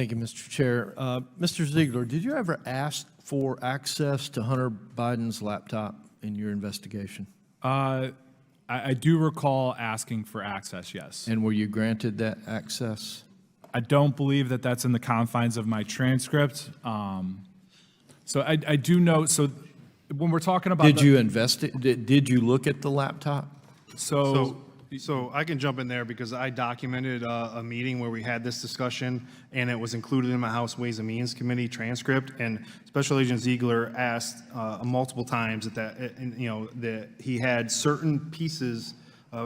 Thank you, Mr. Chair. Mr. Ziegler, did you ever ask for access to Hunter Biden's laptop in your investigation? I do recall asking for access, yes. And were you granted that access? I don't believe that that's in the confines of my transcript. So I do know, so when we're talking about— Did you look at the laptop? So I can jump in there because I documented a meeting where we had this discussion, and it was included in my House Ways and Means Committee transcript. And Special Agent Ziegler asked multiple times that he had certain pieces,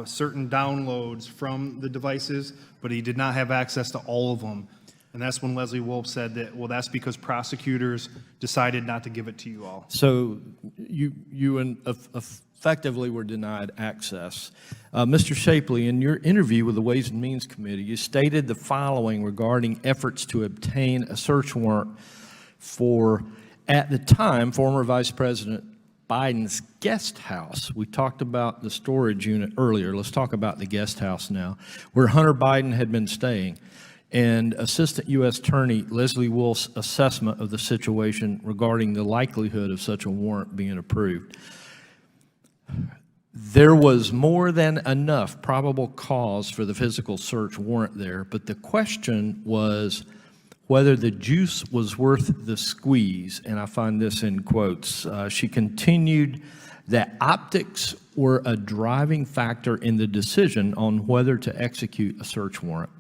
certain downloads from the devices, but he did not have access to all of them. And that's when Leslie Wolf said that, well, that's because prosecutors decided not to give it to you all. So you effectively were denied access. Mr. Shapley, in your interview with the Ways and Means Committee, you stated the following regarding efforts to obtain a search warrant for, at the time, former Vice President Biden's guest house. We talked about the storage unit earlier. Let's talk about the guest house now, where Hunter Biden had been staying, and Assistant U.S. Attorney Leslie Wolf's assessment of the situation regarding the likelihood of such a warrant being approved. There was more than enough probable cause for the physical search warrant there, but the question was whether the juice was worth the squeeze, and I find this in quotes. She continued that optics were a driving factor in the decision on whether to execute a search warrant.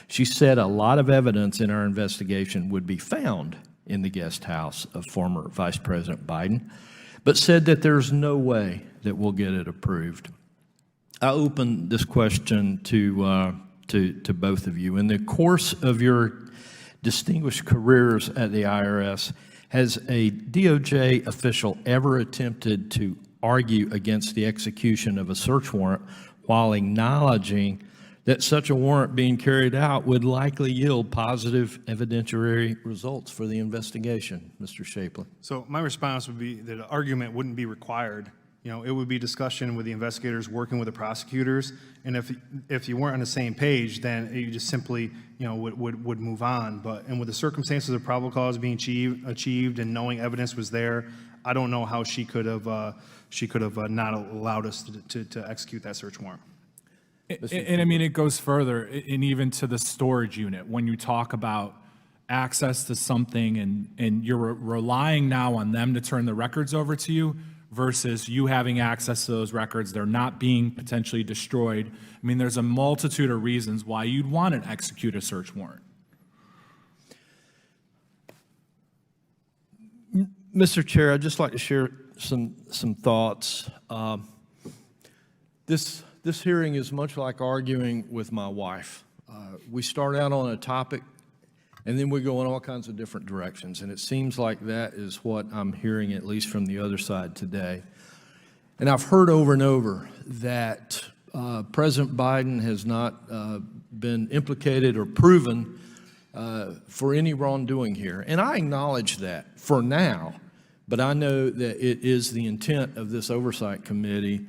She said a lot of evidence in our investigation would be found in the guest house of former Vice President Biden, but said that there's no way that we'll get it approved. I open this question to both of you. In the course of your distinguished careers at the IRS, has a DOJ official ever attempted to argue against the execution of a search warrant while acknowledging that such a warrant being carried out would likely yield positive evidentiary results for the investigation? Mr. Shapley. So my response would be that an argument wouldn't be required. It would be discussion with the investigators working with the prosecutors, and if you weren't on the same page, then you just simply, would move on. And with the circumstances of probable cause being achieved and knowing evidence was there, I don't know how she could have not allowed us to execute that search warrant. And I mean, it goes further, and even to the storage unit. When you talk about access to something and you're relying now on them to turn the records over to you versus you having access to those records, they're not being potentially destroyed. I mean, there's a multitude of reasons why you'd want to execute a search warrant. Mr. Chair, I'd just like to share some thoughts. This hearing is much like arguing with my wife. We start out on a topic, and then we go in all kinds of different directions, and it seems like that is what I'm hearing, at least from the other side today. And I've heard over and over that President Biden has not been implicated or proven for any wrongdoing here. And I acknowledge that for now, but I know that it is the intent of this Oversight Committee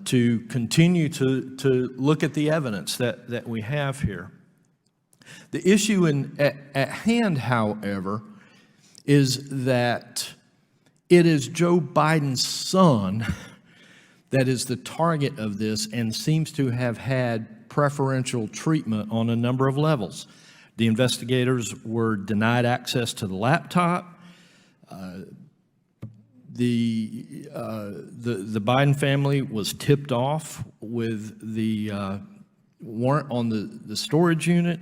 to continue to look at the evidence that we have here. The issue at hand, however, is that it is Joe Biden's son that is the target of this and seems to have had preferential treatment on a number of levels. The investigators were denied access to the laptop. The Biden family was tipped off with the warrant on the storage unit,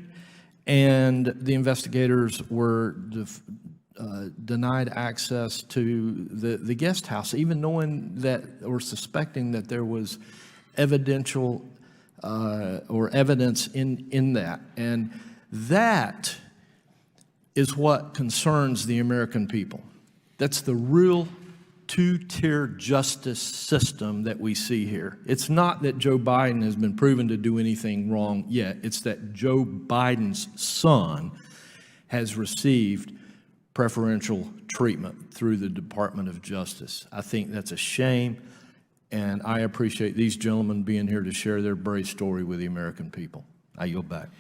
and the investigators were denied access to the guest house, even knowing that or suspecting that there was evidential or evidence in that. And that is what concerns the American people. That's the real two-tier justice system that we see here. It's not that Joe Biden has been proven to do anything wrong yet. It's that Joe Biden's son has received preferential treatment through the Department of Justice. I think that's a shame, and I appreciate these gentlemen being here to share their brave story with the American people. I yield back.